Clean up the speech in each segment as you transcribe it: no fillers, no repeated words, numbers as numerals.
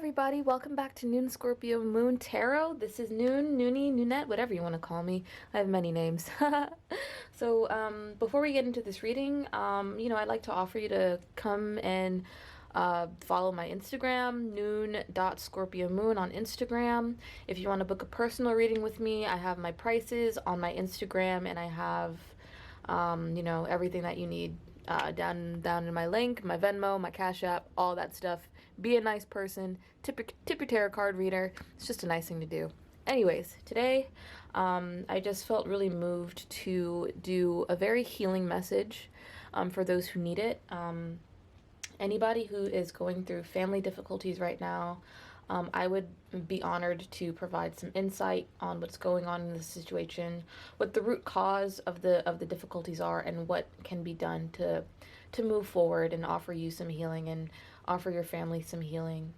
everybody, welcome back to Noon Scorpio Moon Tarot. This is Noon, Noonie, Noonette, whatever you want to call me. I have many names. So before we get into this reading, I'd like to offer you to come and follow my Instagram, noon.scorpiomoon on Instagram. If you want to book a personal reading with me, I have my prices on my Instagram, and I have, everything that you need down in my link, my Venmo, my Cash App, all that stuff. Be a nice person, tip your tarot card reader. It's just a nice thing to do. Anyways, today I just felt really moved to do a very healing message for those who need it. Anybody who is going through family difficulties right now, I would be honored to provide some insight on what's going on in the situation, what the root cause of the difficulties are, and what can be done to move forward and offer you some healing and offer your family some healing.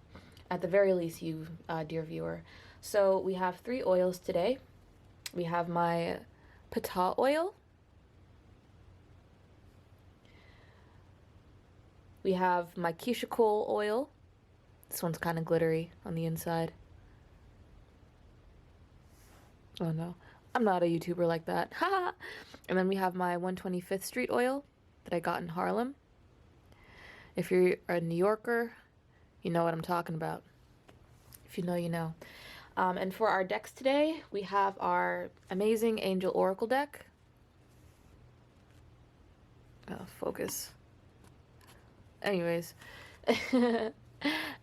At the very least, you, dear viewer. So we have 3 oils today. We have my PTAH oil. We have my KEISHA coal oil. This one's kind of glittery on the inside. Oh no, I'm not a YouTuber like that. Haha. And then we have my 125th Street oil that I got in Harlem. If you're a New Yorker, you know what I'm talking about. If you know, you know. And for our decks today, we have our amazing Angel Oracle deck. Focus. Anyways.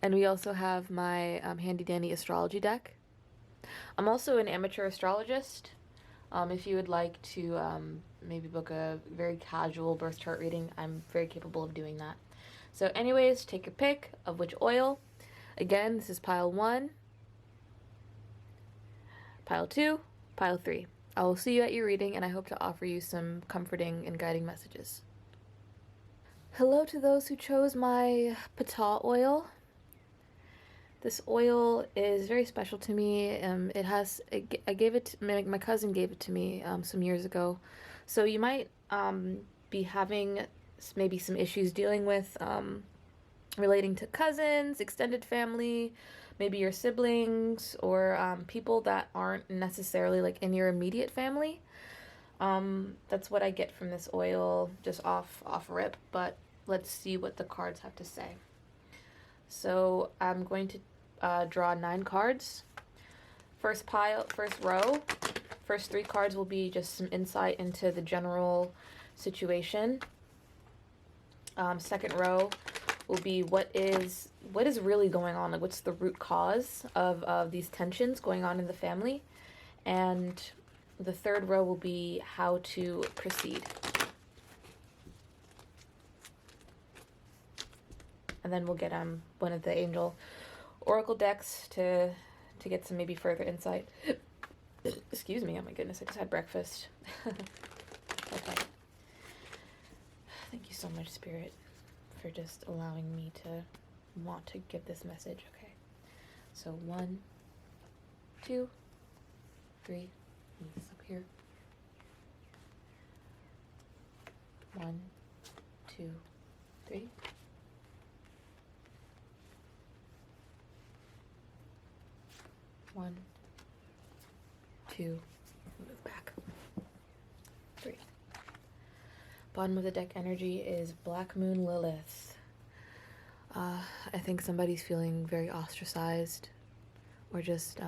And we also have my handy dandy astrology deck. I'm also an amateur astrologist. If you would like to maybe book a very casual birth chart reading, I'm very capable of doing that. So anyways, take your pick of which oil. Again, this is pile 1, pile 2, pile 3. I will see you at your reading, and I hope to offer you some comforting and guiding messages. Hello to those who chose my PTAH oil. This oil is very special to me. I gave it to, my cousin gave it to me some years ago. So you might be having maybe some issues dealing with relating to cousins, extended family, maybe your siblings, or people that aren't necessarily like in your immediate family. That's what I get from this oil, just off rip, but let's see what the cards have to say. So I'm going to draw 9 cards. First row, first 3 cards will be just some insight into the general situation. Second row will be what is really going on, like what's the root cause of these tensions going on in the family. And the third row will be how to proceed. And then we'll get one of the Angel Oracle decks to get some maybe further insight. Excuse me, oh my goodness, I just had breakfast. Okay. Thank you so much, Spirit, for just allowing me to want to give this message. Okay. So 1, 2, 3. Move this up here. 1, 2, 3. 1, 2, move back. 3. Bottom of the deck energy is Black Moon Lilith. I think somebody's feeling very ostracized or just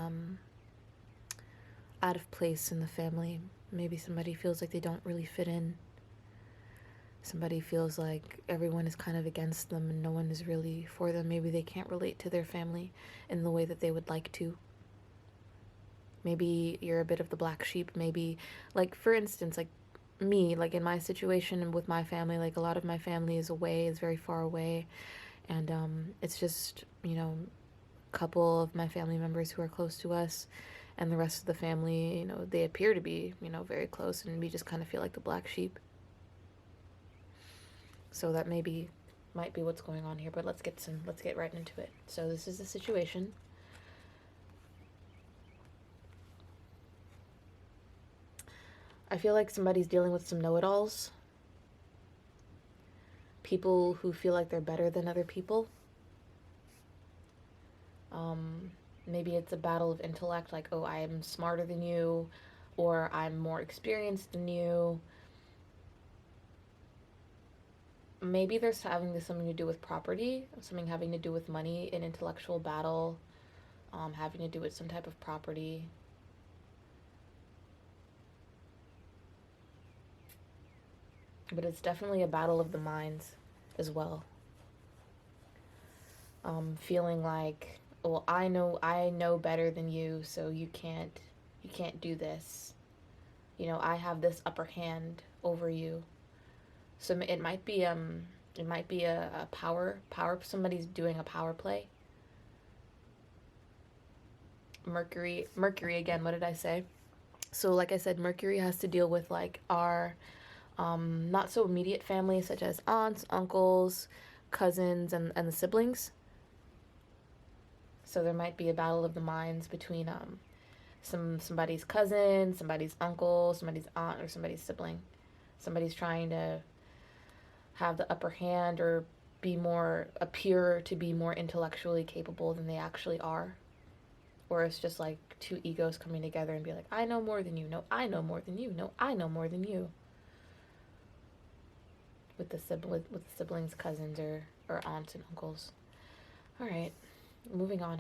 out of place in the family. Maybe somebody feels like they don't really fit in. Somebody feels like everyone is kind of against them and no one is really for them. Maybe they can't relate to their family in the way that they would like to. Maybe you're a bit of the black sheep. Maybe, like, for instance, like me, like in my situation and with my family, like a lot of my family is very far away. And it's just, a couple of my family members who are close to us, and the rest of the family, they appear to be, very close, and we just kind of feel like the black sheep. So that might be what's going on here, but let's get right into it. So this is the situation. I feel like somebody's dealing with some know-it-alls. People who feel like they're better than other people. Maybe it's a battle of intellect, like, oh, I am smarter than you, or I'm more experienced than you. Maybe there's something to do with property, something having to do with money, an intellectual battle, having to do with some type of property. But it's definitely a battle of the minds as well. Feeling like, well, I know better than you, so you can't do this. You know, I have this upper hand over you. So it might be a power. Somebody's doing a power play. Mercury again. What did I say? So, like I said, Mercury has to deal with like our not so immediate family, such as aunts, uncles, cousins, and the siblings. So there might be a battle of the minds between somebody's cousin, somebody's uncle, somebody's aunt, or somebody's sibling. Somebody's trying to have the upper hand or appear to be more intellectually capable than they actually are. Or it's just like two egos coming together and be like, I know more than you. No, I know more than you. No, I know more than you. With the siblings, cousins, or aunts and uncles. All right, moving on.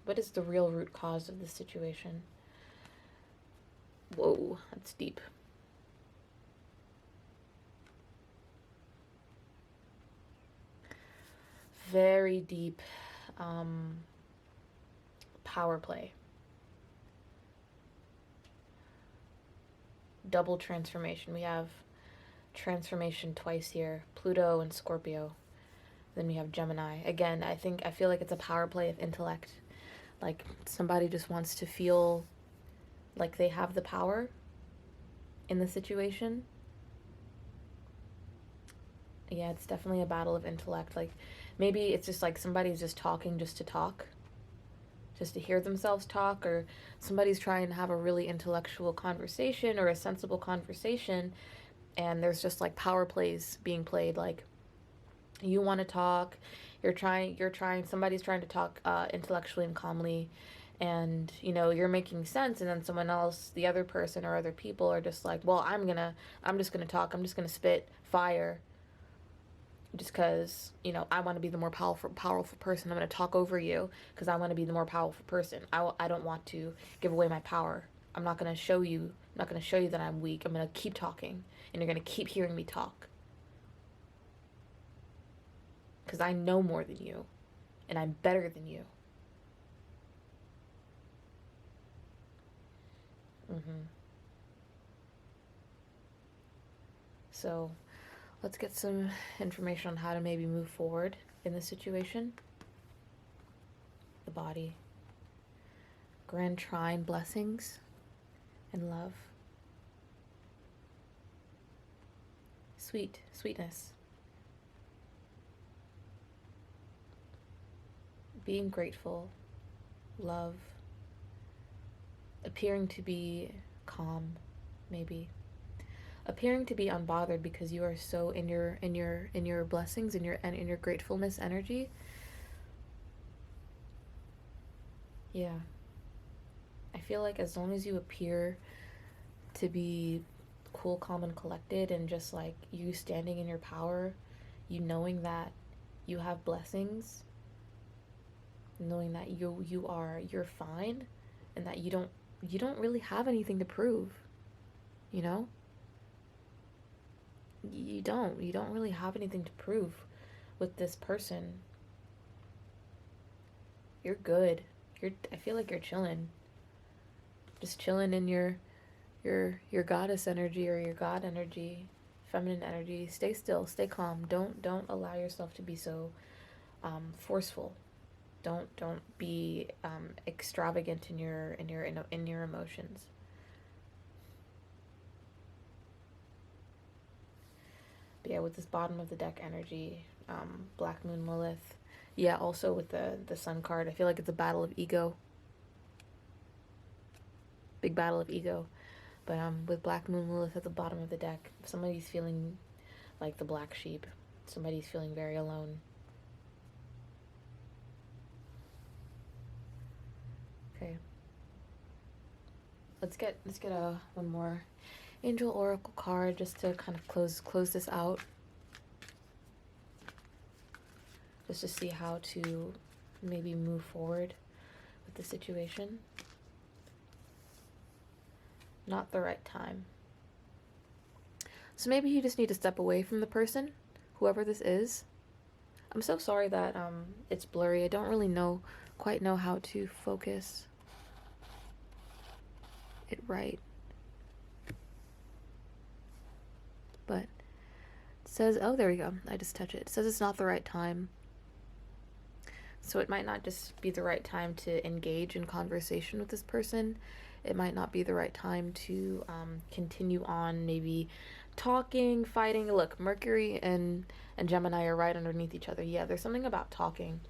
What is the real root cause of this situation? Whoa, that's deep. Very deep power play. Double transformation. We have transformation twice here. Pluto and Scorpio. Then we have Gemini. Again, I feel like it's a power play of intellect. Like somebody just wants to feel like they have the power in the situation. Yeah, it's definitely a battle of intellect. Like maybe it's just like somebody's just talking just to talk, just to hear themselves talk, or somebody's trying to have a really intellectual conversation or a sensible conversation, and there's just like power plays being played. Like you want to talk, somebody's trying to talk intellectually and calmly, and you know you're making sense, and then someone else, the other person or other people are just like, well, I'm just gonna talk, I'm just gonna spit fire, just because you know I want to be the more powerful person. I'm going to talk over you because I want to be the more powerful person. I don't want to give away my power. I'm not going to show you. I'm not going to show you that I'm weak. I'm going to keep talking, and you're going to keep hearing me talk because I know more than you, and I'm better than you. So let's get some information on how to maybe move forward in this situation. The body. Grand Trine, blessings and love. Sweetness. Being grateful, love, appearing to be calm, maybe. Appearing to be unbothered because you are so in your blessings, in your gratefulness energy. Yeah. I feel like as long as you appear to be cool, calm, and collected, and just like you standing in your power, you knowing that you have blessings, knowing that you're fine, and that you don't really have anything to prove, you know? You don't really have anything to prove with this person. You're good. I feel like you're chilling. Just chilling in your goddess energy or your god energy, feminine energy. Stay still, stay calm. Don't allow yourself to be so forceful. Don't be extravagant in your emotions. But yeah, with this bottom of the deck energy, Black Moon Lilith. Yeah, also with the Sun card, I feel like it's a battle of ego. Big battle of ego. But with Black Moon Lilith at the bottom of the deck, if somebody's feeling like the black sheep, somebody's feeling very alone. Let's get a one more angel oracle card just to kind of close this out. Just to see how to maybe move forward with the situation. Not the right time. So maybe you just need to step away from the person, whoever this is. I'm so sorry that it's blurry. I don't really quite know how to focus it right. But it says, oh, there we go. I just touch it. It says it's not the right time. So it might not just be the right time to engage in conversation with this person. It might not be the right time to continue on maybe talking, fighting. Look, Mercury and Gemini are right underneath each other. Yeah, there's something about talking.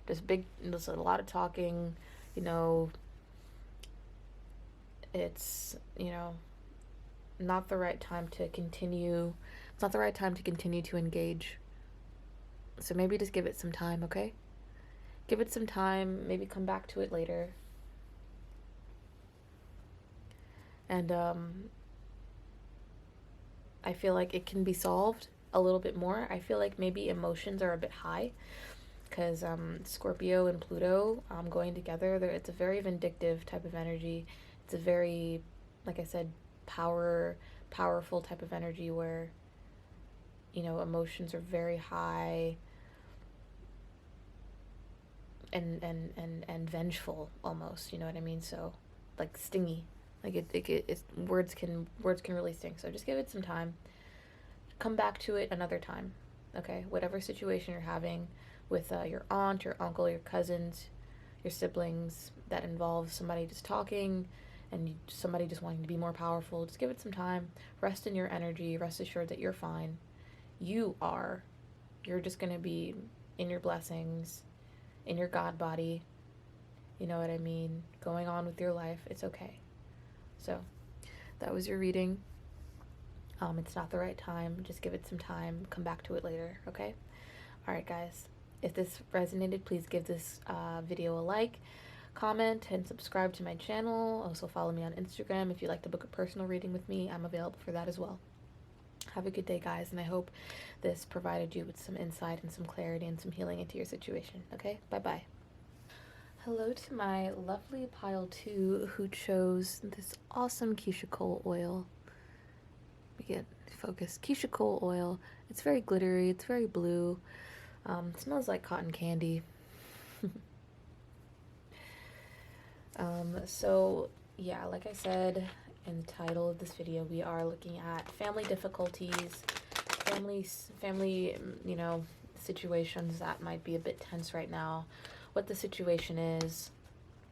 There's a lot of talking, you know. It's, not the right time to continue. It's not the right time to continue to engage. So maybe just give it some time, okay? Give it some time, maybe come back to it later. And I feel like it can be solved a little bit more. I feel like maybe emotions are a bit high because Scorpio and Pluto going together, it's a very vindictive type of energy. It's a very, like I said, powerful type of energy where, emotions are very high and vengeful almost, you know what I mean? So like stingy. Like it's words can really sting. So just give it some time. Come back to it another time. Okay? Whatever situation you're having with your aunt, your uncle, your cousins, your siblings that involves somebody just talking and somebody just wanting to be more powerful, just give it some time. Rest in your energy. Rest assured that you're fine. You're just going to be in your blessings, in your God body, you know what I mean, going on with your life. It's okay. So that was your reading. It's not the right time. Just give it some time. Come back to it later, okay? All right, guys. If this resonated, please give this video a like, comment, and subscribe to my channel. Also follow me on Instagram. If you'd like to book a personal reading with me, I'm available for that as well. Have a good day, guys, and I hope this provided you with some insight and some clarity and some healing into your situation, okay? Bye-bye. Hello to my lovely pile 2 who chose this awesome Keisha Cole oil. Let me get focused. Keisha Cole oil. It's very glittery. It's very blue. It smells like cotton candy. So, yeah, like I said in the title of this video, we are looking at family difficulties, family, situations that might be a bit tense right now. What the situation is.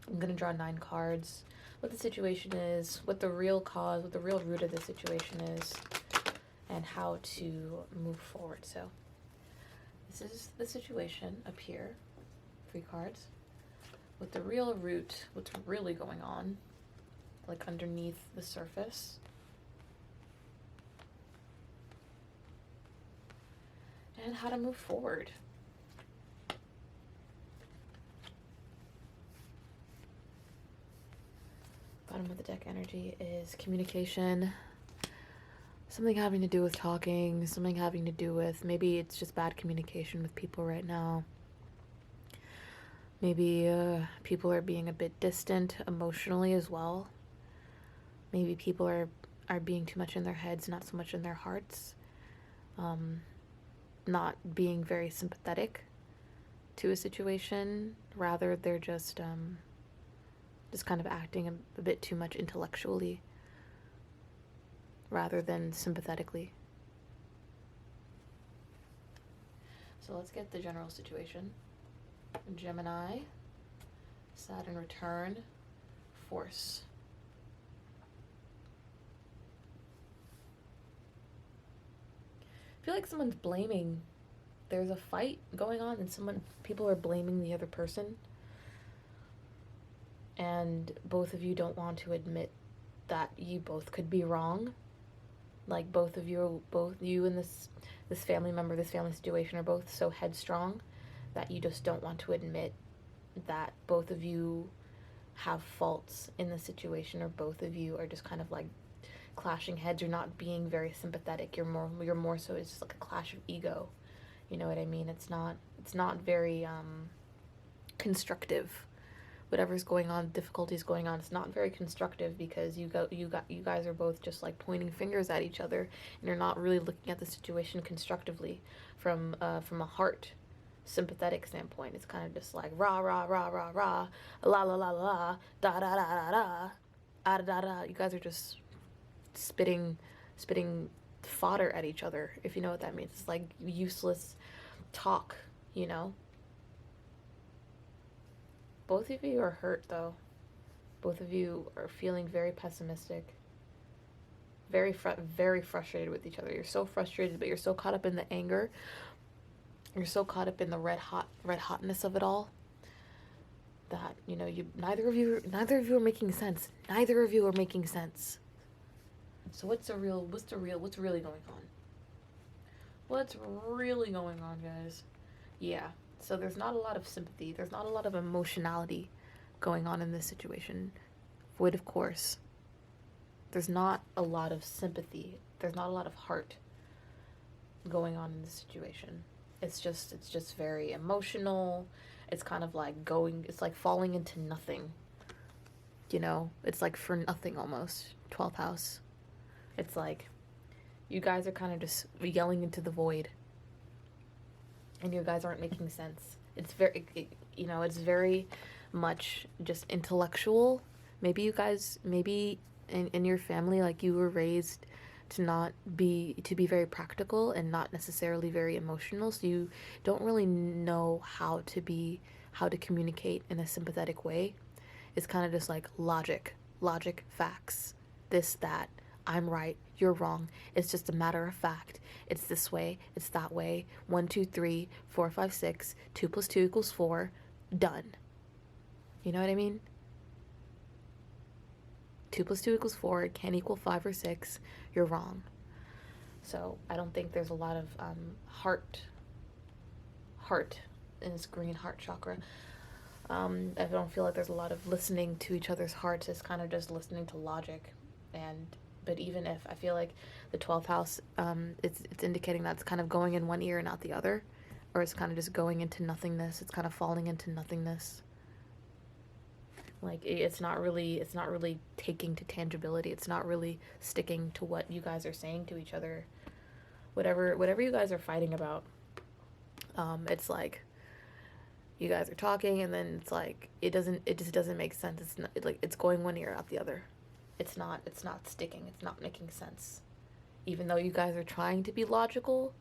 I'm going to draw 9 cards. What the situation is, what the real cause, what the real root of the situation is, and how to move forward. So this is the situation up here, 3 cards, with the real root, what's really going on, like underneath the surface. And how to move forward. Bottom of the deck energy is communication. Something having to do with talking, something having to do with, maybe it's just bad communication with people right now. Maybe people are being a bit distant emotionally as well. Maybe people are being too much in their heads, not so much in their hearts. Not being very sympathetic to a situation. Rather, they're just kind of acting a bit too much intellectually rather than sympathetically. So let's get the general situation. Gemini, Saturn return, Force. I feel like someone's blaming. There's a fight going on and people are blaming the other person. And both of you don't want to admit that you both could be wrong. Like both you and this family member, this family situation are both so headstrong that you just don't want to admit that both of you have faults in the situation, or both of you are just kind of like clashing heads. You're not being very sympathetic. You're more so it's just like a clash of ego. You know what I mean? It's not very constructive. Whatever's going on, difficulties going on, it's not very constructive, because you guys are both just like pointing fingers at each other, and you're not really looking at the situation constructively from a heart sympathetic standpoint. It's kind of just like rah rah rah rah rah, la la la la, da da da da da, da da da. You guys are just spitting fodder at each other, if you know what that means. It's like useless talk, you know. Both of you are hurt, though. Both of you are feeling very pessimistic, very frustrated with each other. You're so frustrated, but you're so caught up in the anger. You're so caught up in the red hotness of it all, that neither of you are making sense. Neither of you are making sense. So what's really going on? What's really going on, guys? Yeah. So there's not a lot of sympathy. There's not a lot of emotionality going on in this situation. Void of course. There's not a lot of sympathy. There's not a lot of heart going on in this situation. It's just very emotional. It's kind of like it's like falling into nothing. It's like for nothing almost. 12th house. It's like you guys are kind of just yelling into the void, and you guys aren't making sense. It's very much just intellectual. Maybe in your family, like, you were raised to be very practical and not necessarily very emotional, so you don't really know how to communicate in a sympathetic way. It's kind of just like logic, facts, this, that, I'm right, you're wrong. It's just a matter of fact. It's this way, it's that way. 1, 2, 3, 4, 5, 6. 2 + 2 = 4. Done. You know what I mean? 2 + 2 = 4. It can't equal 5 or 6. You're wrong. So I don't think there's a lot of heart in this green heart chakra. I don't feel like there's a lot of listening to each other's hearts. It's kind of just listening to logic. But even if, I feel like the 12th house, it's indicating that it's kind of going in one ear and out the other, or it's kind of just going into nothingness. It's kind of falling into nothingness. Like, it's not really taking to tangibility. It's not really sticking to what you guys are saying to each other. Whatever you guys are fighting about, it's like you guys are talking, and then it's like it just doesn't make sense. It's not, it's going one ear out the other. It's not sticking. It's not making sense. Even though you guys are trying to be logical,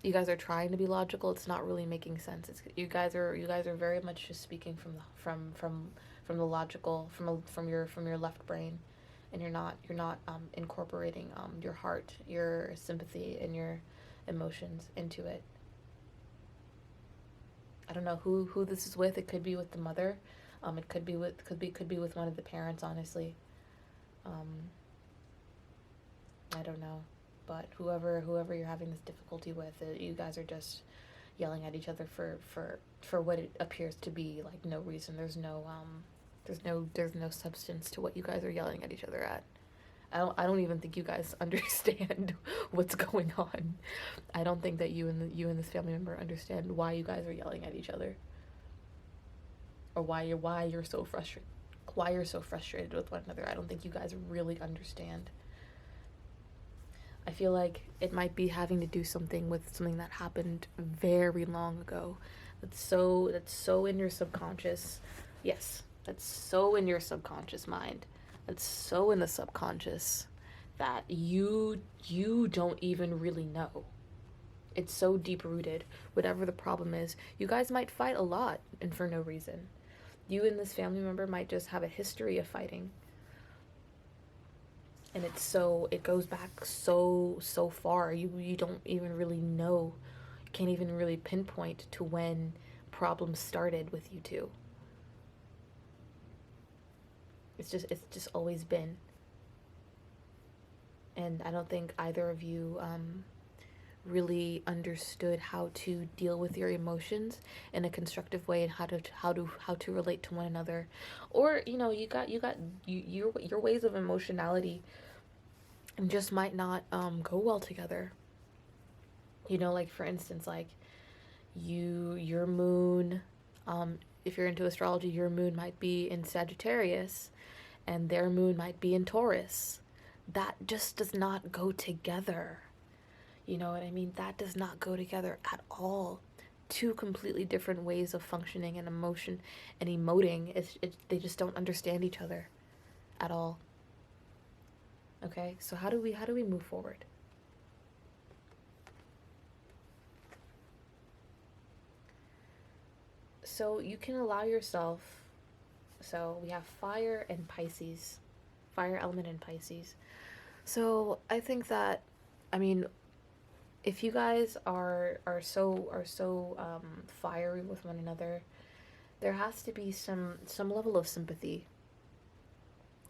it's not really making sense. You guys are very much just speaking from the logical, from your left brain, and you're not incorporating your heart, your sympathy, and your emotions into it. I don't know who this is with. It could be with the mother. It could be with one of the parents, honestly. I don't know, but whoever you're having this difficulty with, you guys are just yelling at each other for what it appears to be like no reason. There's no substance to what you guys are yelling at each other at. I don't even think you guys understand what's going on. I don't think that you and this family member understand why you guys are yelling at each other, or why you're so frustrated with one another. I don't think you guys really understand. I feel like it might be having to do something with something that happened very long ago. That's so in your subconscious. Yes, that's so in your subconscious mind. That's so in the subconscious that you don't even really know. It's so deep rooted. Whatever the problem is, you guys might fight a lot and for no reason. You and this family member might just have a history of fighting. And it goes back so far. You don't even really know. You can't even really pinpoint to when problems started with you two. It's just always been. And I don't think either of you really understood how to deal with your emotions in a constructive way, and how to relate to one another. Or your ways of emotionality just might not go well together. Like for instance, like your moon, if you're into astrology, your moon might be in Sagittarius and their moon might be in Taurus. That just does not go together. You know what I mean? That does not go together at all. Two completely different ways of functioning and emotion and emoting. They just don't understand each other at all. Okay, so how do we move forward? So you can allow yourself. So we have fire and Pisces, fire element in Pisces. So I think that, I mean, if you guys are so fiery with one another, there has to be some level of sympathy.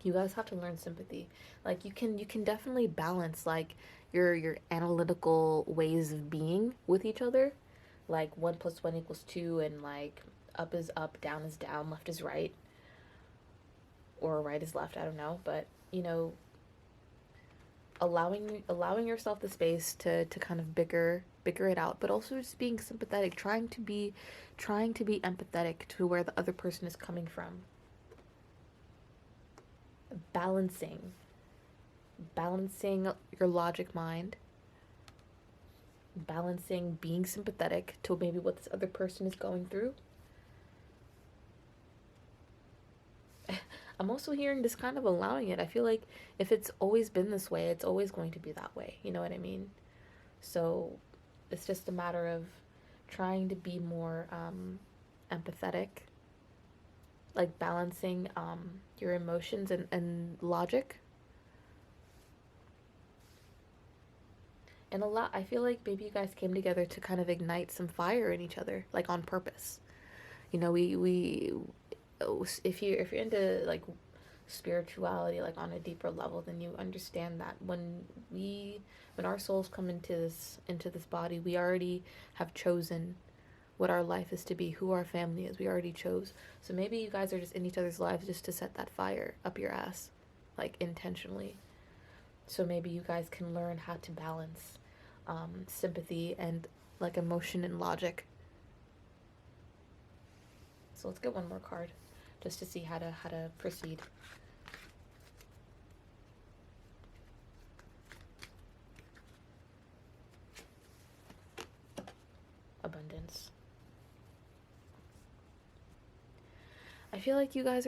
You guys have to learn sympathy. Like you can definitely balance like your analytical ways of being with each other, like 1 + 1 = 2, and like up is up, down is down, left is right, or right is left. I don't know, but allowing yourself the space to kind of bigger it out, but also just being sympathetic, trying to be empathetic to where the other person is coming from. Balancing your logic mind, balancing being sympathetic to maybe what this other person is going through. I'm also hearing this kind of allowing it. I feel like if it's always been this way, it's always going to be that way. You know what I mean? So it's just a matter of trying to be more empathetic, like balancing your emotions and logic. And a lot, I feel like maybe you guys came together to kind of ignite some fire in each other, like on purpose. We if you're into like spirituality, like on a deeper level, then you understand that when our souls come into this body, we already have chosen what our life is to be, who our family is. We already chose. So maybe you guys are just in each other's lives just to set that fire up your ass, like intentionally. So maybe you guys can learn how to balance sympathy and like emotion and logic. So let's get one more card just to see how to proceed. Abundance. I feel like you guys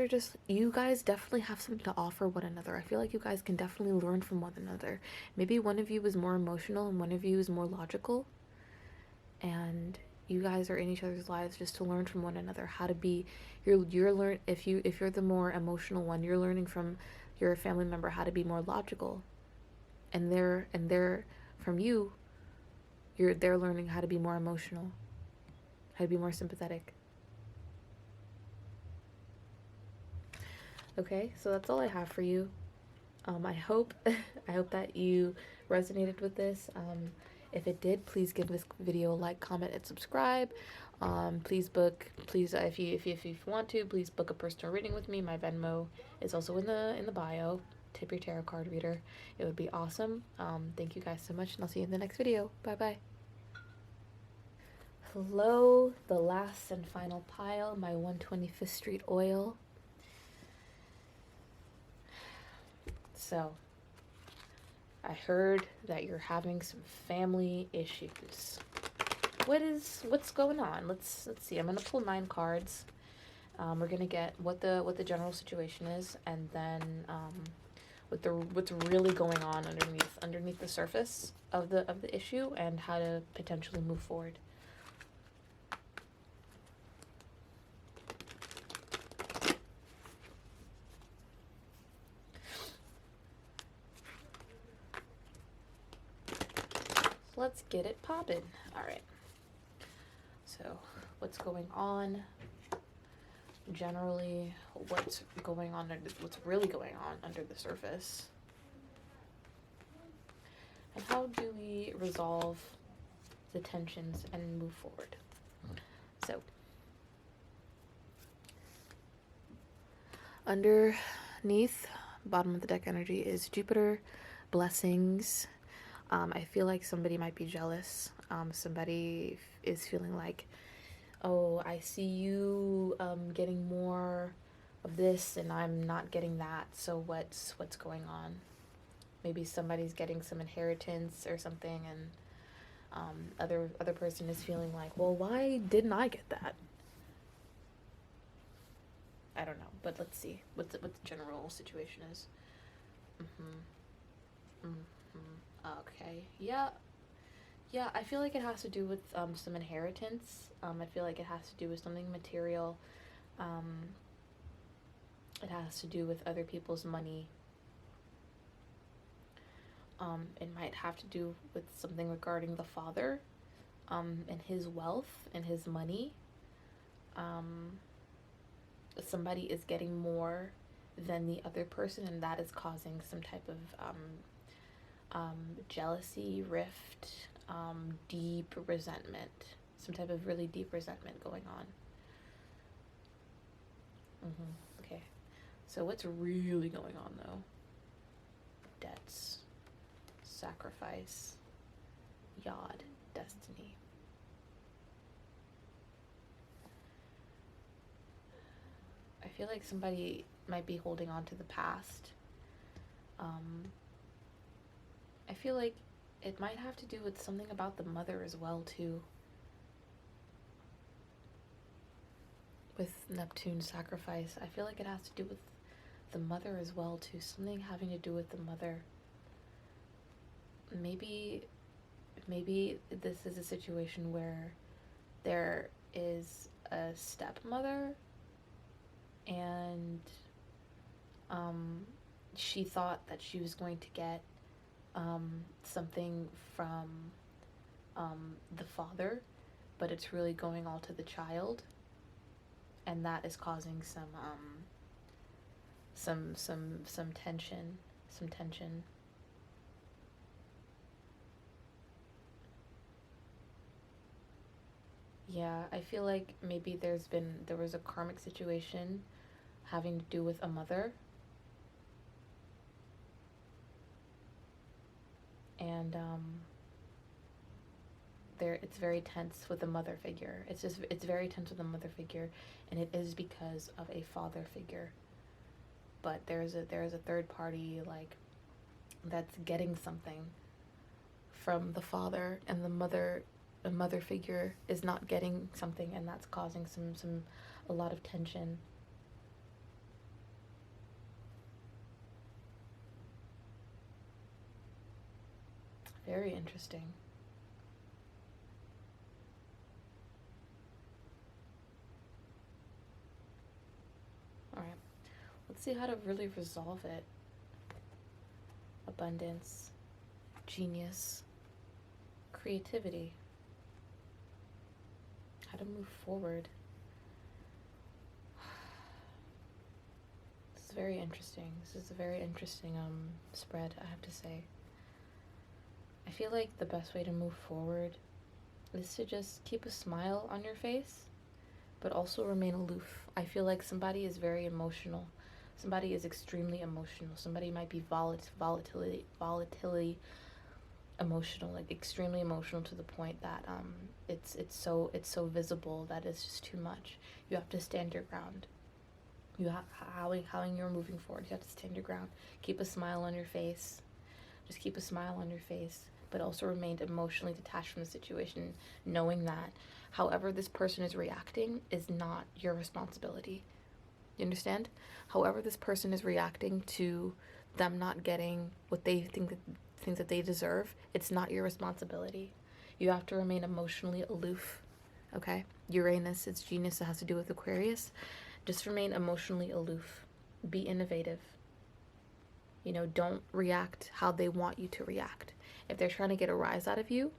definitely have something to offer one another. I feel like you guys can definitely learn from one another. Maybe one of you is more emotional and one of you is more logical. And you guys are in each other's lives just to learn from one another how to be. You're learn if you're the more emotional one, you're learning from your family member how to be more logical. And they're from you, they're learning how to be more emotional, how to be more sympathetic. Okay, so that's all I have for you. I hope I hope that you resonated with this. If it did, please give this video a like, comment, and subscribe. Please, if you want to, please book a personal reading with me. My Venmo is also in the bio. Tip your tarot card reader. It would be awesome. Thank you guys so much, and I'll see you in the next video. Bye bye. Hello, the last and final pile, my 125th Street oil. So, I heard that you're having some family issues. What's going on? Let's see. I'm gonna pull 9 cards. We're gonna get what the general situation is, and then what's really going on underneath the surface of the issue, and how to potentially move forward. Let's get it poppin'. All right. So, what's going on? Generally, what's really going on under the surface? And how do we resolve the tensions and move forward. So, underneath, bottom of the deck energy is Jupiter, blessings. I feel like somebody might be jealous. Somebody is feeling like, oh, I see you getting more of this and I'm not getting that. So what's going on? Maybe somebody's getting some inheritance or something, and other person is feeling like, well, why didn't I get that? I don't know, but let's see what the general situation is. Okay, yeah, I feel like it has to do with some inheritance. I feel like it has to do with something material. It has to do with other people's money. It might have to do with something regarding the father, and his wealth and his money. Somebody is getting more than the other person, and that is causing some type of jealousy, rift, deep resentment, some type of really deep resentment going on. Okay, so what's really going on though? Debts, sacrifice, yod, destiny. I feel like somebody might be holding on to the past. I feel like it might have to do with something about the mother as well too. With Neptune sacrifice, I feel like it has to do with the mother as well too. Something having to do with the mother. Maybe this is a situation where there is a stepmother and she thought that she was going to get something from the father, but it's really going all to the child, and that is causing some tension, Yeah, I feel like maybe there was a karmic situation having to do with a mother, and it's very tense with the mother figure. It's very tense with the mother figure, and it is because of a father figure. But there's a third party like that's getting something from the father, and the mother figure is not getting something, and that's causing a lot of tension. Very interesting. All right, let's see how to really resolve it. Abundance, genius, creativity. How to move forward. This is very interesting. This is a very interesting spread, I have to say. I feel like the best way to move forward is to just keep a smile on your face, but also remain aloof. I feel like somebody is very emotional. Somebody is extremely emotional. Somebody might be volatility emotional, like extremely emotional to the point that it's so visible that it's just too much. You have to stand your ground. How you're moving forward, you have to stand your ground. Keep a smile on your face. Just keep a smile on your face, but also remain emotionally detached from the situation, knowing that however this person is reacting is not your responsibility. You understand? However this person is reacting to them not getting what they think that they deserve, it's not your responsibility. You have to remain emotionally aloof. Okay? Uranus, it's genius, it has to do with Aquarius. Just remain emotionally aloof. Be innovative. You know, don't react how they want you to react. If they're trying to get a rise out of you,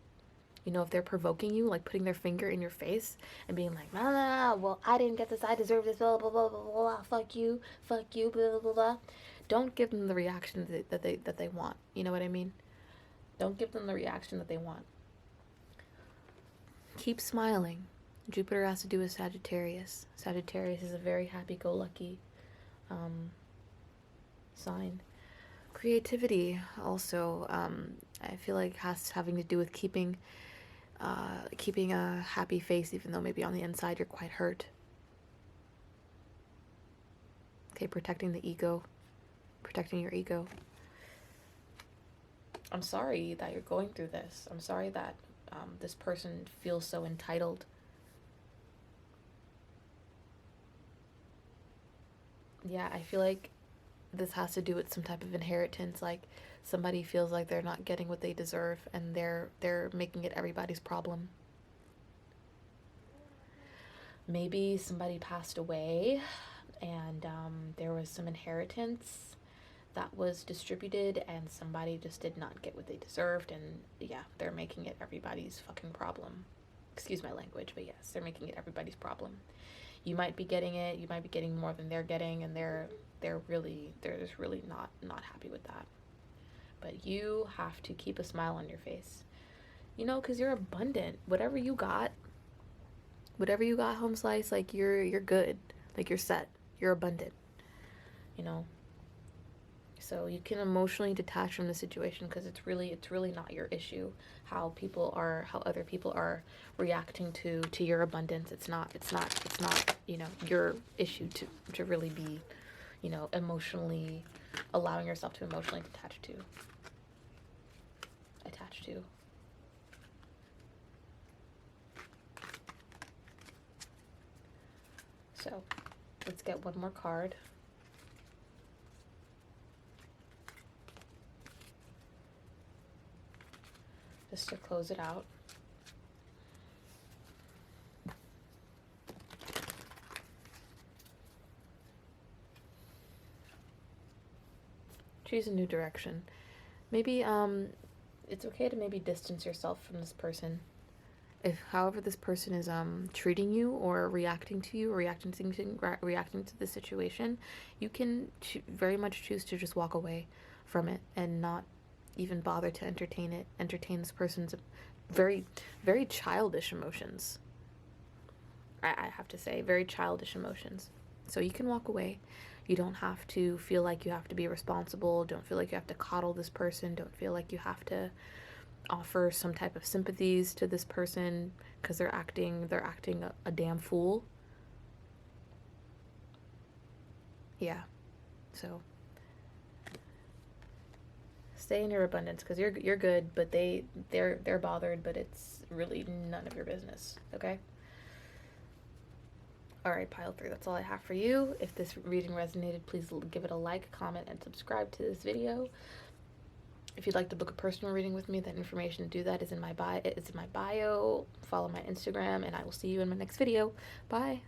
you know, if they're provoking you, like putting their finger in your face and being like, nah, nah, nah, well, I didn't get this, I deserve this, blah, blah, blah, blah, blah, fuck you, blah, blah, blah. Don't give them the reaction that they want. You know what I mean? Don't give them the reaction that they want. Keep smiling. Jupiter has to do with Sagittarius. Sagittarius is a very happy-go-lucky sign. Creativity also, I feel like has having to do with keeping a happy face, even though maybe on the inside you're quite hurt. Okay, protecting the ego, protecting your ego. I'm sorry that you're going through this. I'm sorry that this person feels so entitled. Yeah, I feel like this has to do with some type of inheritance. Like somebody feels like they're not getting what they deserve, and they're making it everybody's problem. Maybe somebody passed away, and there was some inheritance that was distributed, and somebody just did not get what they deserved, and yeah, they're making it everybody's fucking problem. Excuse my language, but yes, they're making it everybody's problem. You might be getting it, you might be getting more than they're getting, and they're just really not happy with that. But you have to keep a smile on your face, you know, because you're abundant. Whatever you got, home slice, like you're good, like you're set, you're abundant, you know. So you can emotionally detach from the situation, because it's really not your issue how other people are reacting to your abundance. It's not you know, your issue to really be, you know, emotionally allowing yourself to emotionally attach to. So let's get one more card. Just to close it out. Choose a new direction. Maybe it's okay to maybe distance yourself from this person. If however this person is treating you or reacting to you or reacting to the situation, you can very much choose to just walk away from it and not even bother to entertain this person's very, very childish emotions. I have to say, very childish emotions. So you can walk away. You don't have to feel like you have to be responsible. Don't feel like you have to coddle this person. Don't feel like you have to offer some type of sympathies to this person because they're acting a damn fool. Yeah. So stay in your abundance, because you're good, but they're bothered, but it's really none of your business. Okay. Alright, pile 3, that's all I have for you. If this reading resonated, please give it a like, comment, and subscribe to this video. If you'd like to book a personal reading with me, that information to do that is in my bio. Follow my Instagram, and I will see you in my next video. Bye.